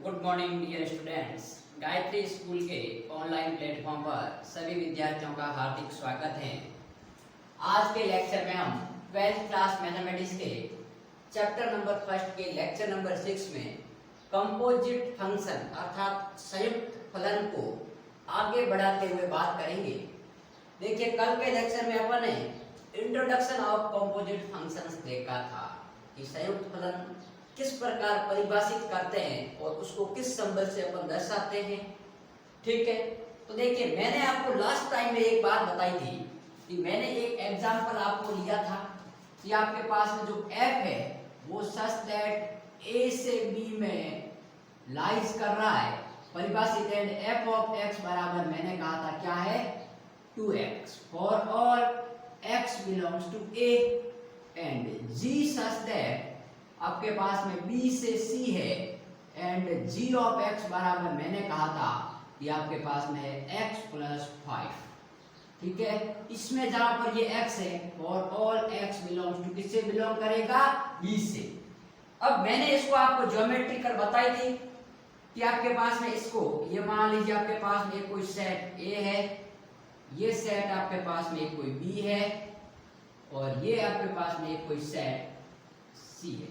Good morning dear students. Gayatri school के online platform पर सभी विद्यार्थियों का हार्दिक स्वागत है। आज के लेक्चर में हम 12th क्लास मैथमेटिक्स के चैप्टर नंबर फर्स्ट के लेक्चर नंबर 6 में कंपोजिट फंक्शन अर्थात संयुक्त फलन को आगे बढ़ाते हुए बात करेंगे। देखिए, कल के लेक्चर में अपन ने इंट्रोडक्शन ऑफ कंपोजिट फंक्शंस देखा था कि संयुक्त फलन किस प्रकार परिभाषित करते हैं और उसको किस सिंबल से अपन दर्शाते हैं। ठीक है, तो देखिए, मैंने आपको लास्ट टाइम में एक बात बताई थी कि मैंने एक एग्जांपल आपको लिया था कि आपके पास में जो f है वो सच दैट a से b में लाइज कर रहा है परिभाषित, एंड f ऑफ x बराबर मैंने कहा था क्या है 2x for all x belongs to a, and g such that आपके पास में b से c है, एंड g ऑफ x बराबर मैंने कहा था कि आपके पास में है x प्लस 5। ठीक है, इसमें जहां पर ये x है for all x belongs to किससे बिलोंग करेगा b से। अब मैंने इसको आपको ज्योमेट्रिकल बताई थी कि आपके पास में इसको ये मान लीजिए आपके पास में कोई सेट a है, ये सेट आपके पास में कोई b है, और ये आपके पास में कोई सेट c है।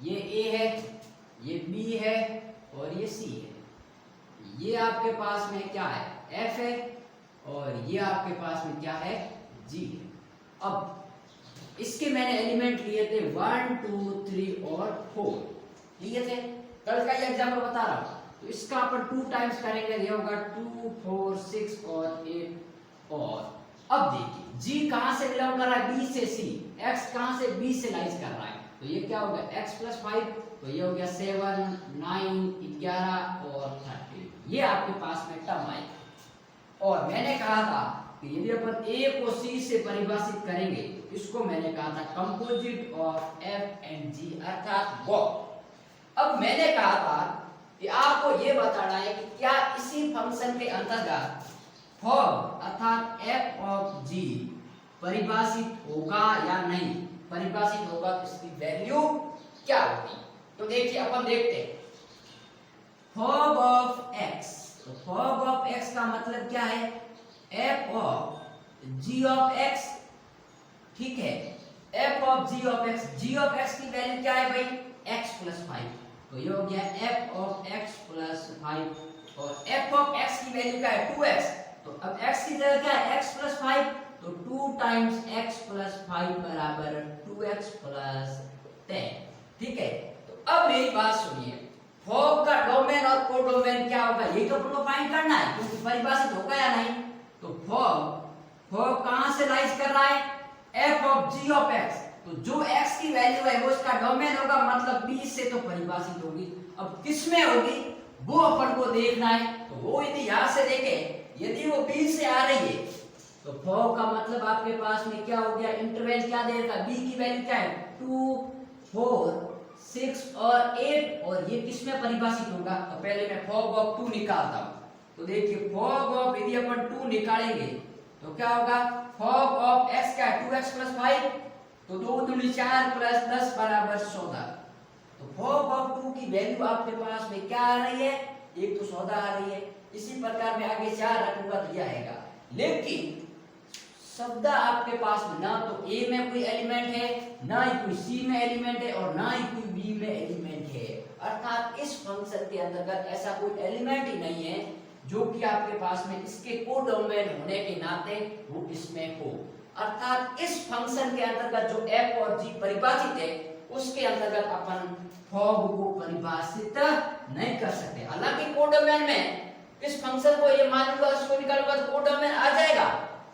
ये a है, ये b है और ये c है। ये आपके पास में क्या है f है, और ये आपके पास में क्या है g है। अब इसके मैंने एलिमेंट लिए थे 1 2 3 और 4 लिए थे। कल का ये एग्जाम्पल बता रहा हूं, तो इसका अपन 2 टाइम्स करेंगे, ये होगा 2 4 6 और 8। और अब देखिए g कहां से बिलोंग कर रहा है b से c, x कहां से b से लाइज कर रहा है, तो ये क्या होगा x प्लस 5, तो ये हो गया 7 9 11 और 30। ये आपके पास में टर्म आएगा। और मैंने कहा था कि यदि अपन a को c से परिभाषित करेंगे, इसको मैंने कहा था composite of f and g अर्थात गॉस। अब मैंने कहा था कि आपको ये बताना है कि क्या इसी फंक्शन के अंतर्गत फॉर्म अर्थात f ऑफ g परिभाषित होगा या नहीं। परिभाषित होगा तो इसकी वैल्यू क्या होगी। तो देखिए, अपन देखते हैं फॉर्म ऑफ x। तो फॉर्म ऑफ x का मतलब क्या है f of g of x। ठीक है, f of g of x, g of x की वैल्यू क्या है भाई x प्लस 5, तो ये हो गया f ऑफ x प्लस 5, और f ऑफ x की वैल्यू क्या है 2x, तो अब x की जगह क्या है x प्लस 5, तो 2 टाइम्स x प्लस 5 बराबर 2x प्लस 10। ठीक है, तो अब मेरी बात सुनिए, फॉर्म का डोमेन और कोडोमेन क्या होगा ये तो आपको फाइंड करना है, क्योंकि परिभाषित होगा या नहीं। तो फॉर्म कहां से लाइज कर रहा है f of g of x, तो जो x की वैल्यू है वो इसका डोमेन होगा, मतलब b से तो परिभाषित होगी। अब किस में होगी वो अपन को देखना है। तो वो यदि यहां से देखे, यदि वो b से आ रही है, तो फॉर्म का मतलब आपके पास में क्या हो गया, इंटरवल क्या देगा, b की वैल्यू क्या है 2 4 6 और 8, और ये किस में परिभाषित होगा। तो पहले मैं फॉर्म ऑफ 2 निकालता हूं। तो देखिए, फॉर्म ऑफ यदि अपन 2 निकालेंगे तो क्या होगा, फॉर्म ऑफ x क्या है 2x प्लस 5, तो 2 दूनी 4 प्लस 10 बराबर 14। तो फॉर्म ऑफ 2 की वैल्यू आपके पास में क्या आ रही है, एक तो 14 आ रही है। इसी प्रकार में आगे 4 रखूंगा तो यह आएगा, लेकिन शब्द आपके पास में ना तो a में कोई एलिमेंट है, ना ही कोई c में एलिमेंट है, और ना ही कोई b में एलिमेंट है। अर्थात इस फंक्शन के अंतर्गत ऐसा कोई एलिमेंट ही नहीं है जो कि आपके पास में इसके कोडोमेन होने के नाते वो इसमें हो। अर्थात इस फंक्शन के अंतर्गत जो f और g परिभाषित है उसके अंतर्गत अपन फॉर्म को परिभाषित नहीं कर सकते। हालांकि कोडोमेन में इस फंक्शन को ये मान लूंगा, इसको निकालूंगा तो कोडोमेन आ जाएगा,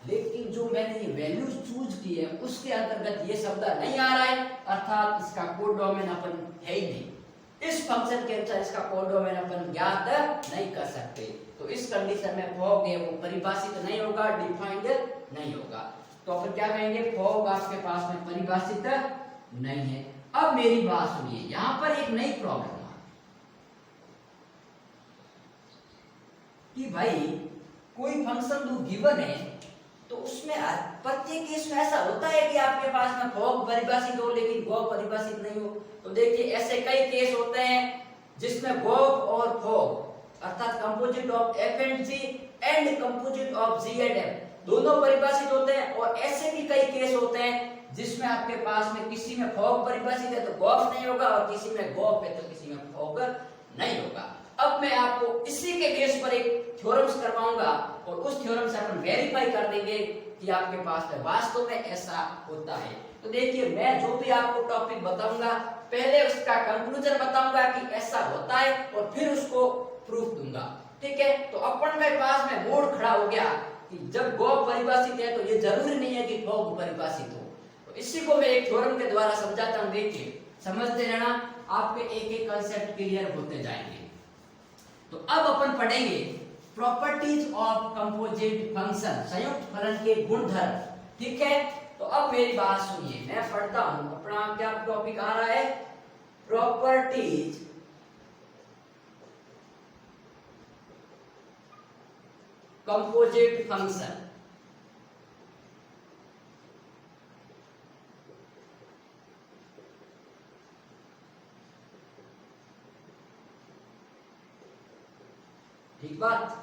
लेकिन जो मैंने ये वैल्यू चूज की है उसके अंतर्गत ये शब्द नहीं आ रहा है, अर्थात इसका कोडोमेन अपन है ही नहीं। इस फंक्शन के अनुसार इसका कोडोमेन अपन ज्ञात नहीं कर सकते। तो इस कंडीशन में फॉर्म है वो परिभाषित नहीं होगा, डिफाइंड नहीं होगा। तो अपन क्या कहेंगे, फॉर्म आपके पास में परिभाषित नहीं है। अब मेरी बात सुनिए, यहां पर एक नई प्रॉब्लम है कि भाई कोई फंक्शन जो गिवन है तो उसमें प्रत्येक केस में ऐसा होता है कि आपके पास में फॉर्म परिभाषित हो लेकिन गॉ परिभाषित नहीं हो। तो देखिए, ऐसे कई केस होते हैं जिसमें गॉफ और फॉग अर्थात composite of F and G and composite of G and F दोनों परिभाषित होते हैं। और ऐसे भी कई केस होते हैं जिसमें आपके पास में किसी में फॉग परिभाषित है तो गॉफ नहीं होगा और किसी में गॉफ है तो किसी में फॉग नहीं होगा। अब मैं आपको इसी के बेस पर एक थ्योरम्स करवाऊंगा और उस थ्योरम से अपन वेरीफाई कर देंगे कि आपके पास में वास्तव में ऐसा होता है। तो देखिए मैं जो भी आपको टॉपिक बताऊंगा पहले उसका कंक्लूजन बताऊंगा कि ऐसा होता है और फिर उसको प्रूफ दूंगा। ठीक है, तो अपन के पास में मोड खड़ा हो गया कि जब गॉफ परिभाषित है तो ये जरूरी नहीं है कि फॉग परिभाषित हो। तो इसी को मैं एक थ्योरम के द्वारा समझाता हूं। देखिए समझते रहना, आपके एक एक कांसेप्ट क्लियर होते जाएंगे। तो अब अपन पढ़ेंगे प्रॉपर्टीज ऑफ कंपोजिट फंक्शन, संयुक्त फलन के गुणधर्म। ठीक है, तो अब मेरी बात सुनिए, मैं पढ़ता हूं। अपना क्या टॉपिक आ रहा है? Properties composite function. ठीक बात,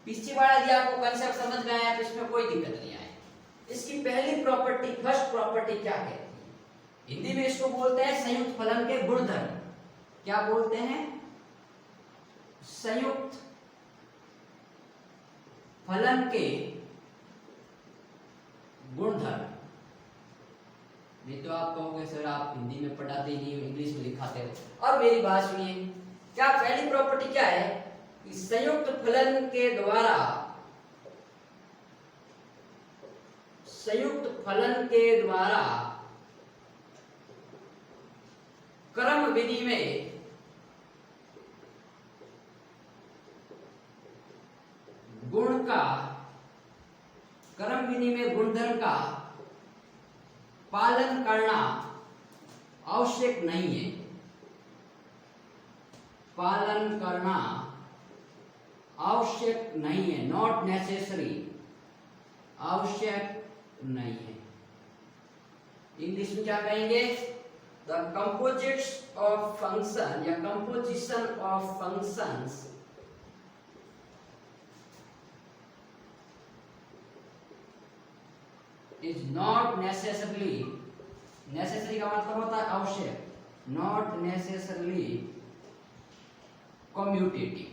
पीछे वाला यदि आपको कंसेप्ट समझ में आया तो इसमें कोई दिक्कत नहीं आए। इसकी पहली प्रॉपर्टी, फर्स्ट प्रॉपर्टी क्या है? हिंदी में इसको बोलते हैं संयुक्त फलन के गुणधर्म। क्या बोलते हैं? संयुक्त फलन के गुणधर्म। नहीं तो आप कहोगे सर आप हिंदी में पढ़ाते ही नहीं, इंग्लिश में लिखाते हो। अब मेरी बात सुनिए, क्या पहली प्रॉपर्टी क्या है कि संयुक्त फलन के द्वारा, संयुक्त फलन के द्वारा क्रम विनिमय गुण का, क्रम विनिमय गुणधर्म का पालन करना आवश्यक नहीं है। पालन करना आवश्यक नहीं है, नॉट नेसेसरी, आवश्यक नहीं है। इंग्लिश में क्या कहेंगे? द कंपोजिट्स ऑफ फंक्शन या composition of functions is not necessarily, necessary का मतलब होता है आवश्यक, नॉट नेसेसरली कम्यूटेटिव।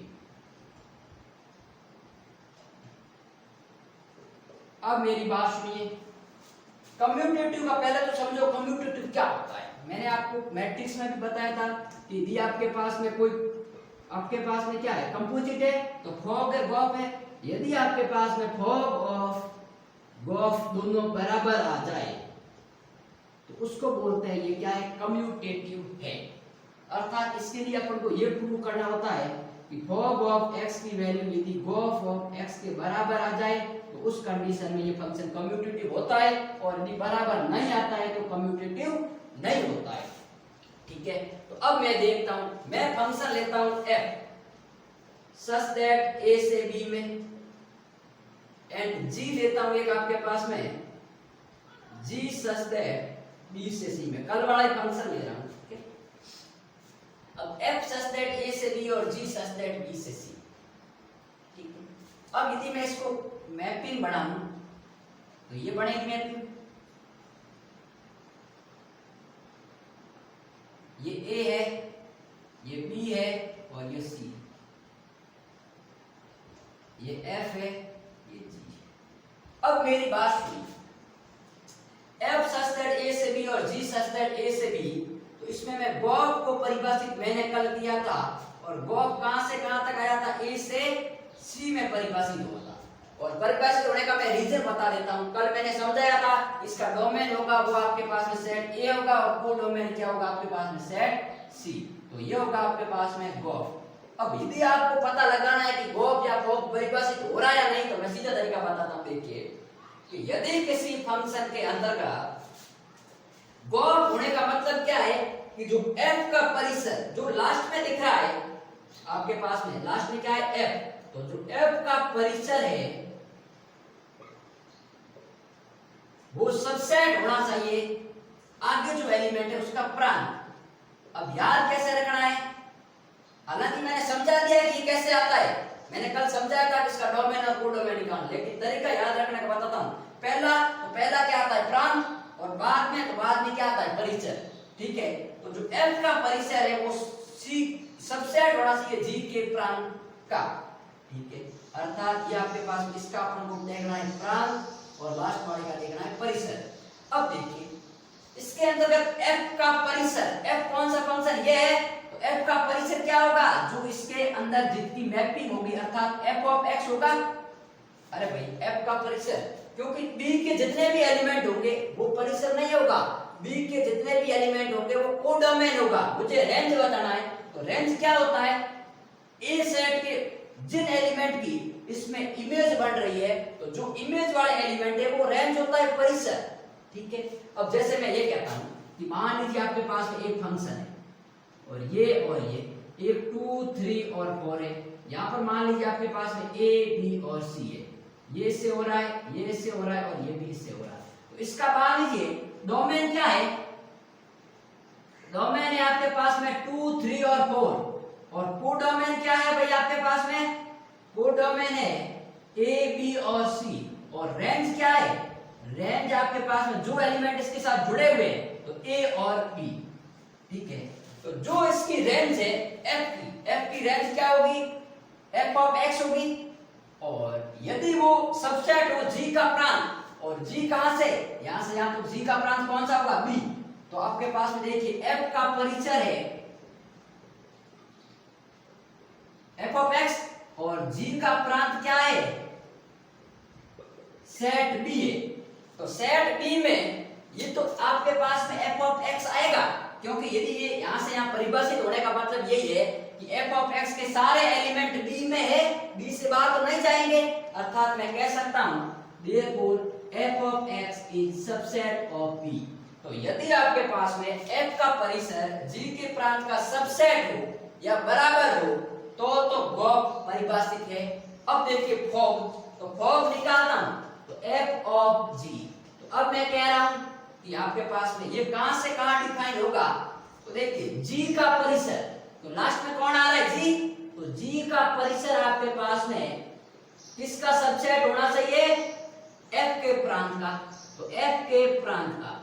अब मेरी बात सुनिए, कम्यूटेटिव का पहले तो समझो कम्यूटेटिव क्या होता है। मैंने आपको मैट्रिक्स में भी बताया था कि यदि आपके पास में कोई, आपके पास में क्या है? कंपोजिट है तो फॉग है, गॉफ है। यदि आपके पास में फॉग और गॉफ दोनों बराबर आ जाए तो उसको बोलते हैं ये क्या है? कम्यूटेटिव है। अर्थात इसके लिए अपन को ये प्रूव करना होता है कि फॉग ऑफ x की वैल्यू यदि गॉफ ऑफ x के बराबर आ जाए तो उस कंडीशन में ये फंक्शन कम्यूटेटिव होता है, और यदि बराबर नहीं आता है तो कम्यूटेटिव नहीं होता है। ठीक है, तो अब मैं देखता हूं, मैं फंक्शन लेता हूं f such that a से b में एंड g लेता हूं एक आपके पास में g such that b से c में, कल वाला ही फंक्शन ले रहा हूं। अब f such that a से b और g such that b से c। ठीक है, अब यदि मैं इसको मैपिंग बनाऊं तो ये बनेगी मैपिंग, ये a है, ये b है और ये c, ये f है, ये g है। अब मेरी बात सुनिए, f such that a से b और g such that a से b, तो इसमें मैं गॉफ को परिभाषित मैंने कल किया था, और गॉफ कहां से कहां तक आया था? a से c में परिभाषित हुआ था। और परिभाषित होने का मैं रीजन बता देता हूं। कल मैंने समझाया था इसका डोमेन होगा वो आपके पास में सेट a होगा, और को डोमेन क्या होगा आपके पास में? Set c। तो ये होगा आपके पास में गॉफ। अब यदि आपको पता लगाना है कि गॉफ या फॉग परिभाषित हो रहा है या नहीं, तो मैं सीधा तरीका बताता हूं। देखिए कि यदि किसी फंक्शन के अंदर का गॉफ होने का मतलब क्या है कि जो f का परिसर जो लास्ट में दिख रहा है आपके पास में, लास्ट में क्या है? f। तो जो f का परिसर है वो सबसेट होना चाहिए, आगे जो एलिमेंट है उसका प्रांत। अब याद कैसे रखना है, हालांकि मैंने समझा दिया कि कैसे आता है, मैंने कल समझाया था इसका डोमेन और कोडोमेन निकालना, लेकिन तरीका याद रखने का बताता हूं। पहला क्या आता है प्रांत, और बाद में क्या आता है परिचय। ठीक है, तो जो F का परिसर है वो C सबसेट होना चाहिए G के प्रांत का। ठीक है, अर्थात ये आपके पास इसका अपन को देखना है प्रांत और लास्ट वाले का देखना है परिसर। अब देखिए इसके अंतर्गत F का परिसर, F कौन सा फंक्शन ये है, तो F का परिसर क्या होगा, जो इसके अंदर जितनी मैपिंग होगी अर्थात f ऑफ x होगा। अरे भाई F का परिसर, क्योंकि B के जितने भी एलिमेंट होंगे वो परिसर नहीं होगा, B के जितने भी एलिमेंट होंगे वो कोडोमेन होगा। मुझे रेंज बताना है, तो रेंज क्या होता है, A सेट के जिन एलिमेंट की इसमें इमेज बन रही है, तो जो इमेज वाले एलिमेंट है वो रेंज होता है परिसर। ठीक है, अब जैसे मैं ये कहता हूं कि मान लीजिए आपके पास में एक फंक्शन है और ये एक 2 3 और 4 है, यहाँ पर मान लीजिए आपके पास में A B और C है, ये इससे हो रहा है, ये इससे हो रहा है और ये भी इससे हो रहा है। तो इसका मान लीजिए डोमेन क्या है, डोमेन है आपके पास में 2 3 और 4, और कोडोमेन क्या है भाई आपके पास में, कोडोमेन है A B और C, और रेंज क्या है, रेंज आपके पास में जो एलिमेंट इसके साथ जुड़े हुए हैं तो A और B। ठीक है, तो जो इसकी रेंज है F की रेंज क्या होगी, F ऑफ x होगी, और यदि वो सबसेट हो G का प्रांत, और G कहां से, यहां से यहां, तो G का प्रांत कौन सा होगा B, तो आपके पास में देखिए F का परिचय है F ऑफ x, और G का प्रांत क्या है, सेट B है। तो सेट B में ये तो आपके पास में f ऑफ x आएगा, क्योंकि यदि ये यहां से यहां परिभाषित होने का मतलब यही है कि f ऑफ x के सारे एलिमेंट B में है, B से बाहर तो नहीं जाएंगे, अर्थात मैं कह सकता हूं therefore f of x is subset of B। तो यदि आपके पास में f का परिसर G के प्रांत का सबसेट हो या बराबर हो तो गॉग परिभाषित है। अब देखिए फॉग, तो फॉग निकालना हूं तो f ऑफ G, तो अब मैं कह रहा हूं कि आपके पास में ये कहां से कहां डिफाइन होगा, तो देखिए G का परिसर, तो लास्ट में कौन आ रहा है G, तो G का परिसर आपके पास में किसका सबसेट होना चाहिए, F के प्रांत का, तो F के प्रांत का।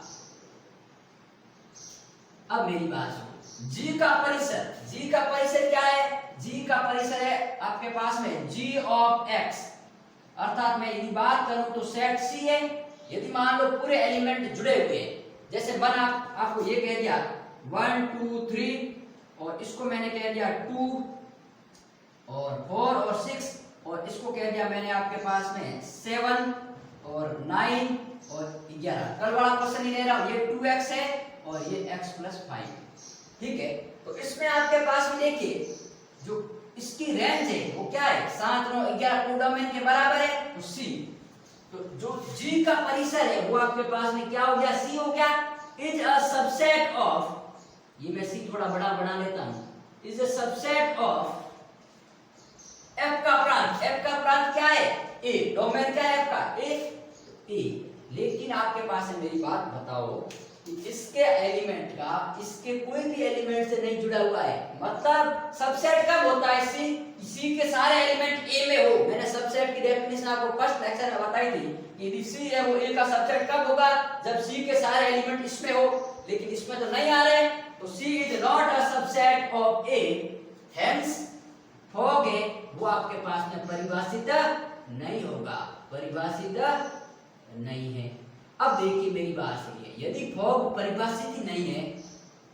अब मेरी बात सुनो, G का परिसर क्या है, G का परिसर है आपके पास में G ऑफ x, अर्थात मैं यदि बात करूं तो सेट C है, यदि मान लो पूरे एलिमेंट जुड़े हुए हैं, जैसे आपको ये कह दिया 1 2 3, और इसको मैंने कह दिया 2 और 4 और 6, और इसको कह दिया मैंने आपके पास में 7 और 9 और 11। कल वाला क्वेश्चन ही ले रहा हूं, ये 2x है और ये x + 5। ठीक है, तो इसमें आपके पास में देखिए जो इसकी रेंज है वो क्या है, 7 9 11 कोडोमेन के बराबर है, तो C। तो जो G का परिसर है वो आपके पास में क्या हो गया, C हो गया, इज अ सबसेट ऑफ, ये मैं C थोड़ा बड़ा बना लेता हूं, is a subset of F का प्रांत क्या है A, डोमेन क्या है F का A। लेकिन आपके पास है, मेरी बात बताओ कि इसके एलिमेंट का इसके कोई भी एलिमेंट से नहीं जुड़ा हुआ है, मतलब सबसेट कब होता है C के सारे एलिमेंट A में हो। मैंने सबसेट की डेफिनेशन आपको फर्स्ट लेक्चर में बताई थी, यदि C है वो A का सबसेट कब होगा, जब C के सारे एलिमेंट इसमें हो, लेकिन इसमें तो नहीं आ रहे, तो C is not a subset of A, hence fog है वो आपके पास में परिभाषित नहीं होगा, परिभाषित नहीं है। अब देखिए मेरी बात सुनिए, यदि फॉग परिभाषित ही नहीं है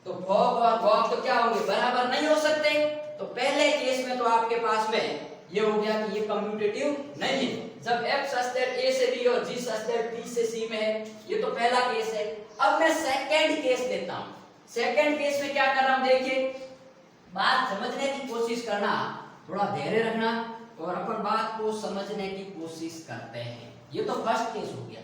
तो फॉग और गॉग तो क्या होंगे, बराबर नहीं हो सकते। तो पहले केस में तो आपके पास में ये हो गया कि ये कम्यूटेटिव नहीं है, जब f सबसेट A से B और G सबसेट B से C में है, ये तो पहला केस है। अब मैं सेकंड केस लेता हूं, सेकंड केस में क्या कर रहा हूं, देखिए बात समझने की कोशिश करना, थोड़ा धैर्य रखना और अपन बात को समझने की कोशिश करते हैं। ये तो फर्स्ट केस हो गया,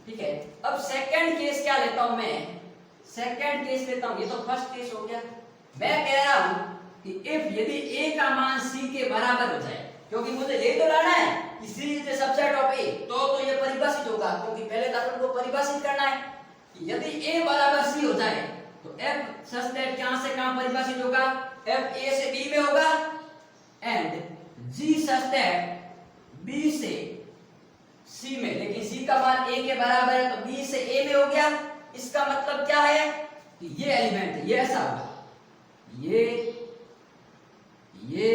ठीक है। अब सेकंड केस क्या लेता हूं मैं, सेकंड केस लेता हूं, ये तो फर्स्ट केस हो गया। मैं कह रहा हूं कि इफ यदि A का मान C के बराबर हो जाए, क्योंकि मुझे ये तो लाना है कि C is the subset of A, तो ये परिभाषित होगा, क्योंकि पहले तो अपन को परिभाषित करना है कि यदि A बराबर C हो जाए तो f सच दैट कहां से कहां परिभाषित होगा, f a से b में होगा and g such that b से c में, लेकिन c का मान a के बराबर है तो b से a में हो गया। इसका मतलब क्या है कि ये एलिमेंट है, ये ऐसा होगा, ये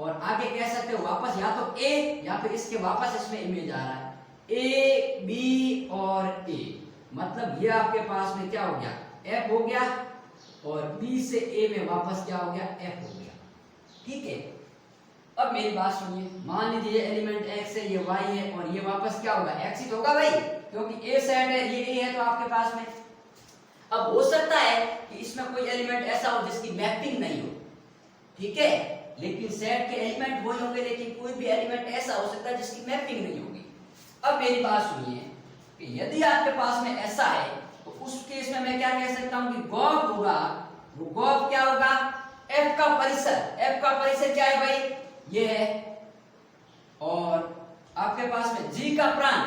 और आगे कह सकते हो वापस या तो a या फिर इसके वापस इसमें इमेज आ रहा है a b और a, मतलब ये आपके पास में क्या हो गया f हो गया और b से a में वापस क्या हो गया f हो गया। ठीक है, अब मेरी बात सुनिए, मान लीजिए ये एलिमेंट x है, ये y है और ये वापस क्या होगा x ही तो होगा भाई, क्योंकि a सेट है, ये a है तो आपके पास में। अब हो सकता है कि इसमें कोई एलिमेंट ऐसा हो जिसकी मैपिंग नहीं हो, ठीक है, लेकिन सेट के एलिमेंट वही होंगे, लेकिन कोई भी एलिमेंट ऐसा हो सकता है जिसकी मैपिंग नहीं होगी। अब मेरी बात सुनिए कि यदि आपके पास में ऐसा है तो उस केस में मैं क्या कह सकता हूं कि गॉप होगा, वो गॉप क्या होगा, f का परिसर, f का परिसर क्या है भाई, ये है, और आपके पास में g का प्रांत,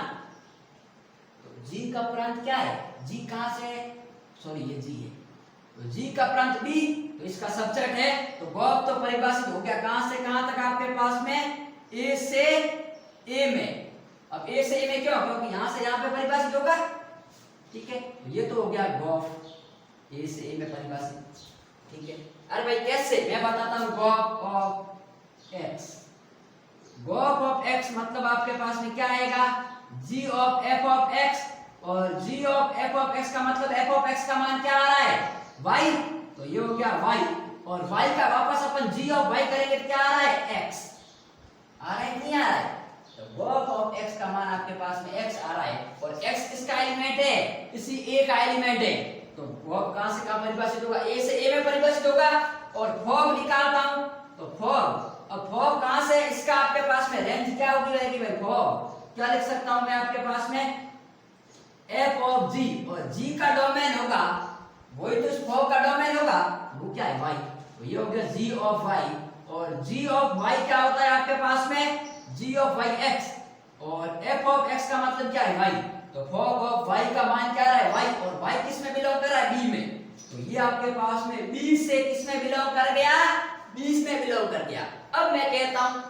तो g का प्रांत क्या है, g कहां से है, सॉरी ये g है, तो g का प्रांत b, तो इसका सबसेट है, तो गॉप तो परिभाषित हो गया कहां से कहां तक आपके पास में a से a में। अब a से a में क्यों, क्योंकि यहां से यहां पे परिभाषित होगा, ठीक है, तो ये तो हो गया गॉप a से a में परिभाषित। ठीक है, अरे भाई कैसे, मैं बताता हूं, गॉप ऑफ x, गॉप ऑफ x मतलब आपके पास में क्या आएगा, g of f of x, और g of f of x का मतलब f ऑफ x का मान क्या आ रहा है y, तो ये हो गया y, और y का वापस अपन g ऑफ y करेंगे तो क्या आ रहा है x, आ रहा है नहीं आ रहा है, तो गॉप ऑफ x का मान आपके पास में x आ रहा है, और x किसका एलिमेंट है, इसी a का एलिमेंट है, तो गॉप कहां से कहां परिभाषित होगा, a से a में परिभाषित होगा। और फॉग निकालता हूं तो फॉग, अब फॉग कहां से, इसका आपके पास में रेंज क्या होगी रहेगी भाई, फॉग क्या लिख सकता हूं मैं आपके पास में f ऑफ g, और g का डोमेन होगा, वही तो इस फॉग का डोमेन होगा, वो क्या है y, तो ये हो गया g ऑफ y, और g ऑफ y क्या होता है आपके पास में g ऑफ y x, और f ऑफ x का मतलब क्या है y, तो फॉग ऑफ y का मान क्या है y, और y किस में बिलोंग कर रहा है b में, तो ये आपके पास में b से किस में बिलोंग कर गया, 20 में बिलोंग कर गया। अब मैं कहता हूं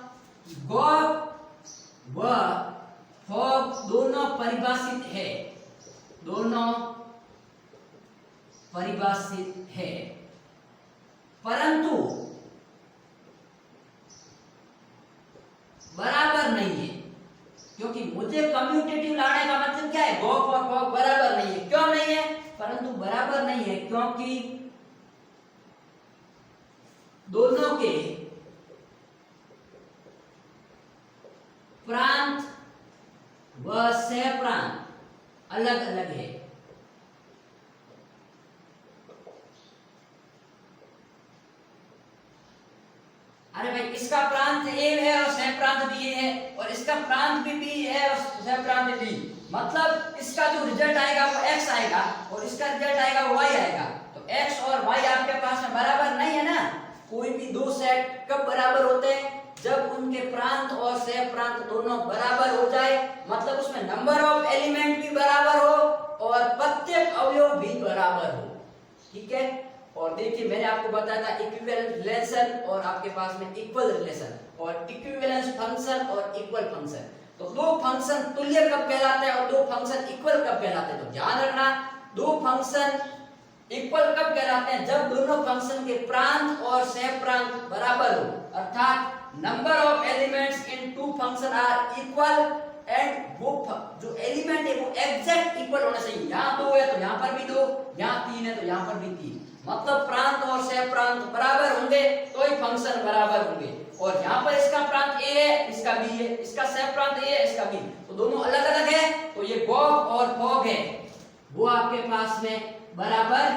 गॉप व फॉग दोनों परिभाषित है, दोनों परिभाषित है, परंतु बराबर नहीं है, क्योंकि मुझे कम्यूटेटिव लाने का मतलब क्या है, गॉप और फॉग बराबर नहीं है, क्यों नहीं है, परंतु बराबर नहीं है क्योंकि दोनों के प्रांत व सह प्रांत अलग अलग है। अरे भाई इसका प्रांत a है और सह प्रांत b है, और इसका प्रांत भी b है और सह प्रांत b, मतलब इसका जो रिजल्ट आएगा वो x आएगा और इसका रिजल्ट आएगा वो y आएगा, तो x और y आपके पास में बराबर नहीं है ना। कोई भी दो सेट कब बराबर होते हैं, जब उनके प्रांत और सह प्रांत दोनों बराबर हो जाए, मतलब उसमें नंबर ऑफ एलिमेंट भी बराबर हो और प्रत्येक अवयव भी बराबर हो। ठीक है, और देखिए मैंने आपको बताया था इक्विवेलेंट रिलेशन और आपके पास में इक्वल रिलेशन, और इक्विवेलेंस फंक्शन और इक्वल फंक्शन, तो दो फंक्शन तुल्य कब कहलाते हैं और दो फंक्शन इक्वल कब कहलाते हैं, तो ध्यान रखना दो फंक्शन इक्वल कब कहलाते हैं, जब दोनों फंक्शन के प्रांत और सह प्रांत बराबर हो, अर्थात number of elements in two function are equal and वो जो एलिमेंट है वो एग्जैक्ट इक्वल होना चाहिए, यहाँ दो है तो यहाँ पर भी दो, यहाँ तीन है तो यहाँ पर भी तीन, मतलब प्रांत और सह प्रांत बराबर होंगे तो ही फंक्शन बराबर होंगे। और यहाँ पर इसका प्रांत a है, इसका b है, इसका सह प्रांत a है, इसका b, तो दोनों अलग अलग है, तो ये गॉप और फॉग है वो आपके पास में बराबर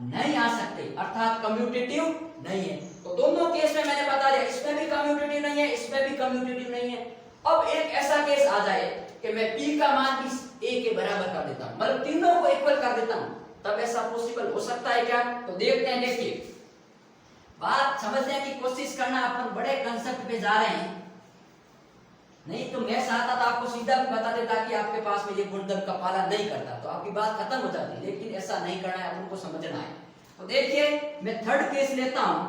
नहीं आ सकते, अर्थात कम्यूटेटिव नहीं है। तो दोनों केस में मैंने बता दिया, इसमें भी कम्यूटेटिव नहीं है, इसमें भी कम्यूटेटिव नहीं है। अब एक ऐसा केस आ जाए कि मैं p का मान भी a के बराबर कर देता हूं, मतलब तीनों को इक्वल कर देता हूं, तब ऐसा पॉसिबल हो सकता है क्या, तो देखते हैं। देखिए बात समझने की कोशिश करना, अपन बड़े कंसेप्ट पे जा रहे हैं, नहीं तो मैं चाहता था आपको सीधा भी बता देता कि आपके पास में ये गुणधर्म का पालन नहीं करता तो आपकी बात खत्म हो जाती, लेकिन ऐसा नहीं करना है, अपन को समझना है। तो देखिए मैं थर्ड केस लेता हूं,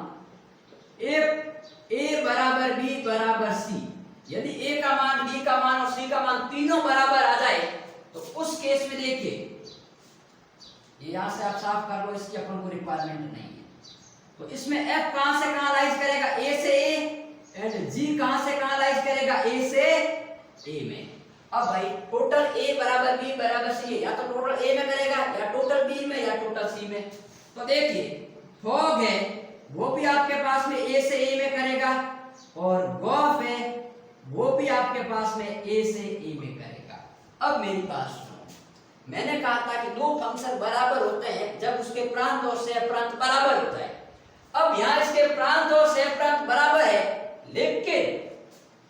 ए बराबर बी बराबर सी। यदि ए का मान, बी का मान और सी का मान तीनों बराबर आ जाए तो उस केस में देखिए, यहां से आप साफ कर लो, इसकी अपन को रिक्वायरमेंट नहीं है। तो इसमें एफ कहां से कहां लाइज करेगा, ए से ए, एंड जी कहां से कहां लाइज करेगा, ए से ए में। अब भाई टोटल ए बराबर बी बराबर सी, या तो टोटल ए में करेगा या टोटल बी में या टोटल सी में। तो देखिए फॉग है वो भी आपके पास में ए से ए में करेगा, और गॉफ है वो भी आपके पास में ए से ए में करेगा। अब मेरी बात सुनो, मैंने कहा था कि दो फंक्शन बराबर होते हैं जब उसके प्रांत और सह प्रांत बराबर होता है। अब यहाँ इसके प्रांत और सह प्रांत बराबर है, लेकिन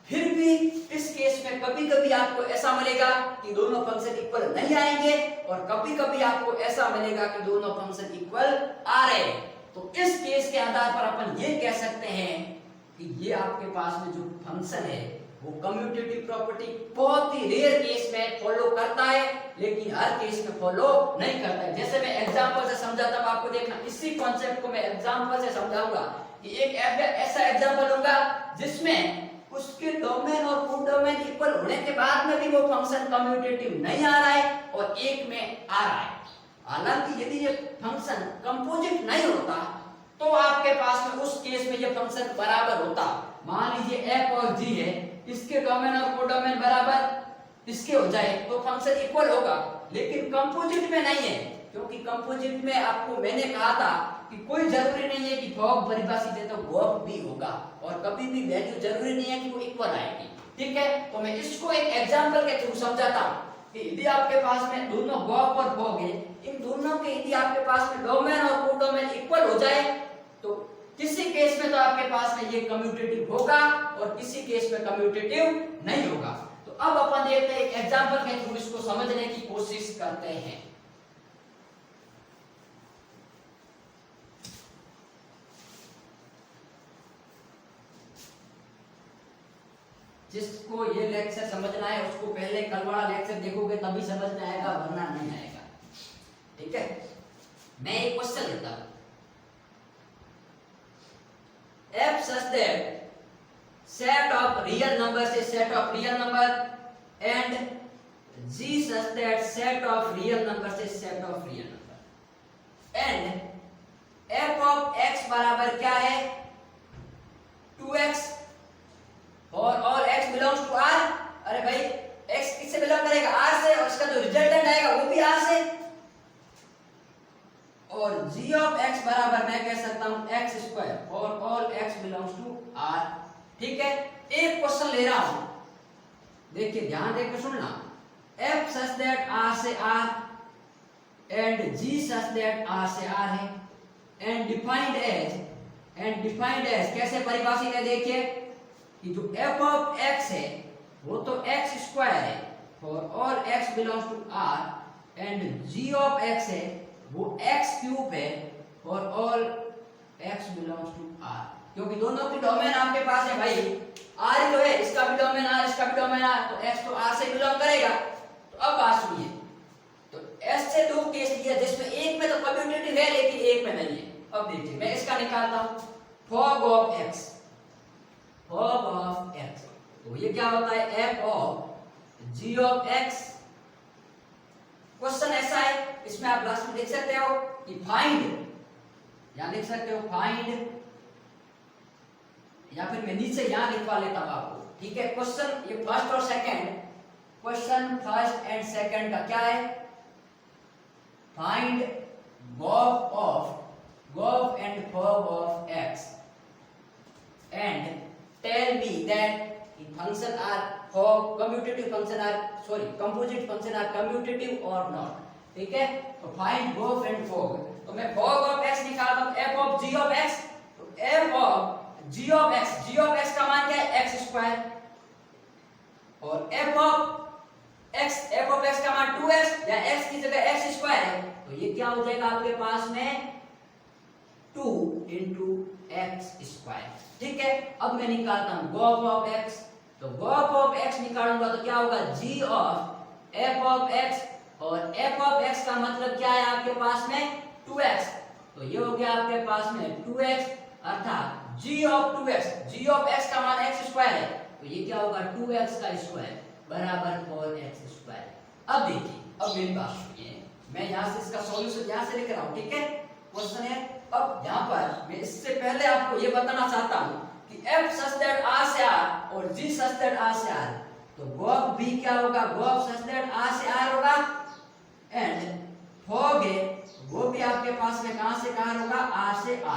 फिर भी इस केस में कभी कभी आपको ऐसा मिलेगा कि दोनों फंक्शन इक्वल नहीं आएंगे, और कभी कभी आपको ऐसा मिलेगा कि दोनों फंक्शन इक्वल आ रहे हैं। तो इस केस के आधार पर अपन ये कह सकते हैं कि ये आपके पास में जो फंक्शन है वो कम्यूटेटिव प्रॉपर्टी बहुत ही रेयर केस में फॉलो करता है, लेकिन हर केस में फॉलो नहीं करता है। जैसे मैं एग्जांपल से समझाता हूं, आपको देखना, इसी कॉन्सेप्ट को मैं एग्जांपल से समझाऊंगा कि एक ऐसा एग्जांपल होगा जिसमें उसके डोमेन और कोड डोमेन इक्वल होने के बाद में भी वो फंक्शन कम्यूटेटिव नहीं आ रहा है और एक में आ रहा है। हालांकि यदि ये फंक्शन कंपोजिट नहीं होता तो आपके पास में उस केस में ये फंक्शन बराबर होता। मान लीजिए f और g है, इसके डोमेन और कोड डोमेन बराबर इसके हो जाए तो फंक्शन इक्वल होगा, लेकिन कंपोजिट में नहीं है, क्योंकि कंपोजिट में आपको मैंने कहा था कि कोई जरूरी नहीं है कि फॉग परिभाषित है तो गॉफ भी होगा, और कभी भी वैल्यू जरूरी नहीं है कि वो इक्वल आएगी। ठीक है, तो मैं इसको एक एग्जांपल के थ्रू समझाता हूं कि यदि आपके पास में दोनों गॉफ और फॉग है, इन दोनों के यदि आपके पास में डोमेन और कोड डोमेन इक्वल हो जाए तो किसी केस में तो आपके पास में ये कम्यूटेटिव होगा और किसी केस में कम्यूटेटिव नहीं होगा। तो अब अपन देखते हैं, एक एग्जांपल के थ्रू इसको समझने की कोशिश करते हैं। जिसको ये लेक्चर समझना है उसको पहले कल वाला लेक्चर देखोगे तभी समझ में आएगा, वरना नहीं आएगा। ठीक है, मैं एक क्वेश्चन लेता हूं, f such that set of real numbers is set of real number and g such that set of real numbers is set of real number and f of x बराबर क्या है, 2x और all x belongs to r। अरे भाई x किससे belong करेगा, r से, और इसका जो रिजल्टेंट आएगा वो भी r से। और g of x बराबर मैं कह सकता हूं x स्क्वायर और all x belongs to r। ठीक है, एक क्वेश्चन ले रहा हूं, देखिए ध्यान देकर सुनना, f such that r से r and g such that r से r है, and defined as कैसे परिभाषित है, देखिए कि जो f of x है वो तो x स्क्वायर है for all x belongs to r, and g of x है वो x क्यूब है for all x belongs to r। क्योंकि दोनों की डोमेन आपके पास है भाई, r जो है इसका भी डोमेन r, इसका भी डोमेन r, तो x तो r से बिलोंग करेगा। तो अब बात सुनिए, तो s से दो केस लिया जिसमें एक में तो कम्यूटेटिव है लेकिन एक में नहीं है। अब देखिए मैं इसका निकालता हूं, fog of x, तो ये क्या होता है, f of g of x। Question ऐसा है, इसमें आप लास्ट में लिख सकते हो कि फाइंड, या लिख सकते हो फाइंड, या फिर मैं नीचे यहां लिखवा लेता हूं आपको। ठीक है, क्वेश्चन ये फर्स्ट और second, question first and second का क्या है, find gof and fog of x and tell me that the function are composite function are commutative or not। ठीक है, तो फाइंड गॉफ एंड फॉग, तो मैं फॉग ऑफ x निकालता हूं, f of g of x, तो f of g of x का मान क्या है, x स्क्वायर, और f of x का मान 2x, या x की जगह x स्क्वायर है, तो ये क्या हो जाएगा आपके पास में 2 into x स्क्वायर। ठीक है, अब मैं निकालता हूं गॉफ ऑफ x, तो गॉफ ऑफ x निकालूंगा तो क्या होगा, g of f of x, और f of x का मतलब क्या है आपके पास में 2x, तो ये हो गया आपके पास में 2x अर्थात g of 2x, g of x का मान x स्क्वायर है, तो ये क्या होगा 2x का स्क्वायर बराबर 4x स्क्वायर। अब देखिए, अब मेरी बात सुनिए, मैं यहाँ से इसका सॉल्यूशन यहाँ से लिख रहा हूँ, ठीक है, क्वेश्चन है। अब यहाँ पर मैं इससे पहले आपको ये बताना चाहता हूँ कि f such that r से r और g such that r से r, तो gop भी क्या होगा, gop such that r से r होगा एंड fog है वो भी आपके पास में कहां से कहां होगा, r से r।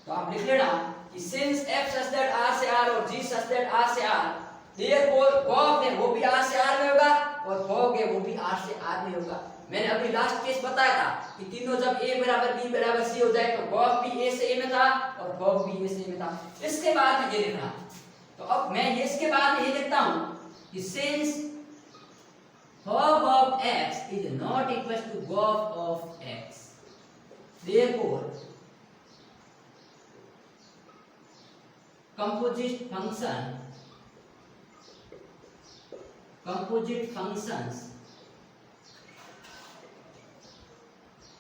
तो आप लिख लेना कि since f such that r से r और g such that r से r, therefore gop है वो भी r से r में होगा और fog है वो भी r से r में होगा। मैंने अभी लास्ट केस बताया था कि तीनों जब a बराबर b बराबर c हो जाए तो gop भी a से a में था और fog भी a से a में था। इसके बाद में ये लिखना, तो अब मैं ये इसके बाद में ये लिखता हूं कि since fog of x is not equal to gop of x, therefore composite functions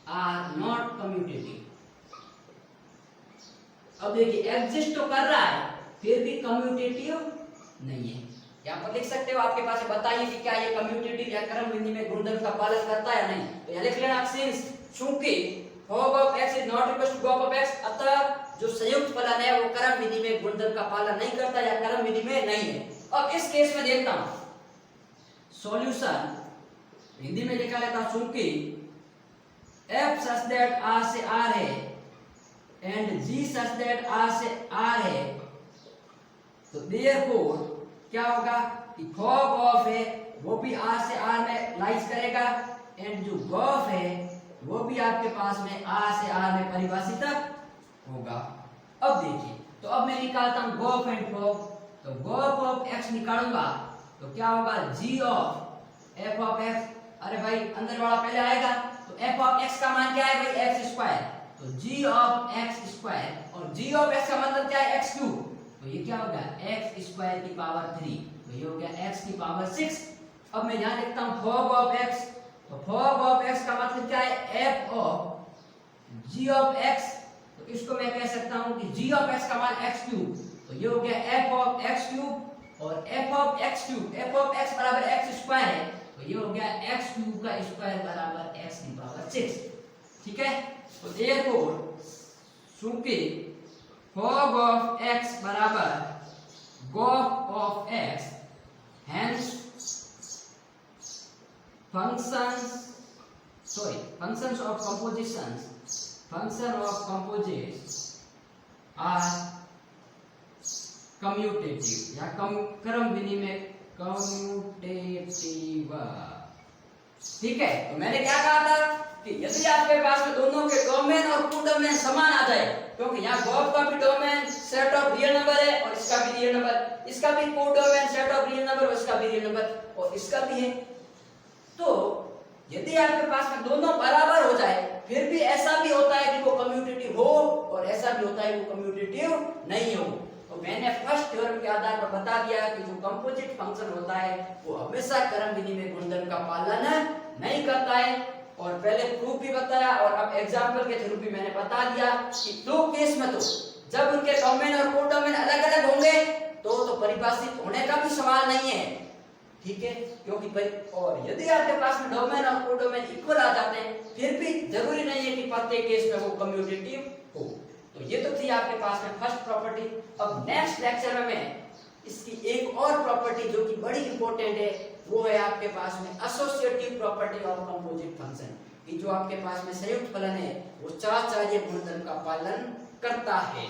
are not commutative। अब देखिए एग्जिस्ट तो कर रहा है फिर भी कम्यूटेटिव नहीं है। यहाँ पर लिख सकते हो, आपके पास बताइए कि क्या ये कम्यूटेटिव या क्रम बिंदु में गुणधर्म का पालन करता है या नहीं। तो यहाँ लिख लेना सिंस चूंकि fog of x is not equal to gop of x, अतः जो संयुक्त फलन है वो क्रम विधि में गुणधर्म का पालन नहीं करता या क्रम विधि में नहीं है। अब इस केस में देखता हूं सॉल्यूशन, हिंदी में लिखा लेता हूं चूंकि f such that r से r है and g such that r से r है, तो therefore क्या होगा कि fog of है वो भी r से r में लाइज करेगा एंड जो gop है वो भी आपके पास में r से r में परिभाषित होगा। अब देखिए, तो अब मैं निकालता हूं gop एंड fog, तो gop ऑफ x निकालूंगा तो क्या होगा g of f of x, अरे भाई अंदर वाला पहले आएगा, तो f ऑफ x का मान क्या है भाई x स्क्वायर, तो g ऑफ x स्क्वायर और g ऑफ x का मतलब क्या है x क्यूब, तो ये क्या होगा x स्क्वायर की पावर 3, तो ये हो गया x की पावर 6। अब मैं यहां लिखता हूं fog ऑफ x, तो fog ऑफ x का मतलब क्या है f of g of x, तो इसको मैं कह सकता हूं कि g ऑफ x का मान x क्यूब, तो ये हो गया f ऑफ x क्यूब और f of x cube, f of x बराबर x स्क्वायर है, तो ये हो गया x क्यूब का स्क्वायर बराबर x की पावर 6, ठीक है। तो therefore चूंकि fog ऑफ x बराबर gop of x, hence functions of composites are commutative या क्रम विनिमय कम्यूटेटिव, ठीक है। तो मैंने क्या कहा था कि यदि आपके पास में दोनों के डोमेन और कोडोमेन समान आ जाए, क्योंकि यहाँ गॉप का भी domain set of real number है और इसका भी रियल नंबर, इसका भी codomain set of real number और इसका भी रियल नंबर और इसका भी है, तो यदि आपके पास में दोनों बराबर हो जाए फिर भी ऐसा भी होता है कि वो कम्यूटेटिव हो और ऐसा भी होता है वो कम्यूटेटिव नहीं हो। तो मैंने फर्स्ट थ्योरम के आधार पर बता दिया कि जो कंपोजिट फंक्शन होता है वो हमेशा क्रम विधि में गुणधर्म का पालन नहीं करता है, और पहले प्रूफ भी बताया और अब एग्जांपल के थ्रू भी मैंने बता दिया कि दो केस में तो जब उनके डोमेन और कोडोमेन अलग अलग होंगे तो परिभाषित होने का भी सवाल नहीं है, ठीक है, क्योंकि और यदि आपके पास में डोमेन और कोडोमेन इक्वल आ जाते हैं फिर भी जरूरी नहीं है कि प्रत्येक केस में वो कम्यूटेटिव हो। तो ये तो थी आपके पास में फर्स्ट प्रॉपर्टी। अब नेक्स्ट लेक्चर में मैं इसकी एक और प्रॉपर्टी जो कि बड़ी इंपॉर्टेंट है वो है आपके पास में associative property of composite function, कि जो आपके पास में संयुक्त फलन है वो चार गुणधर्म का पालन करता है।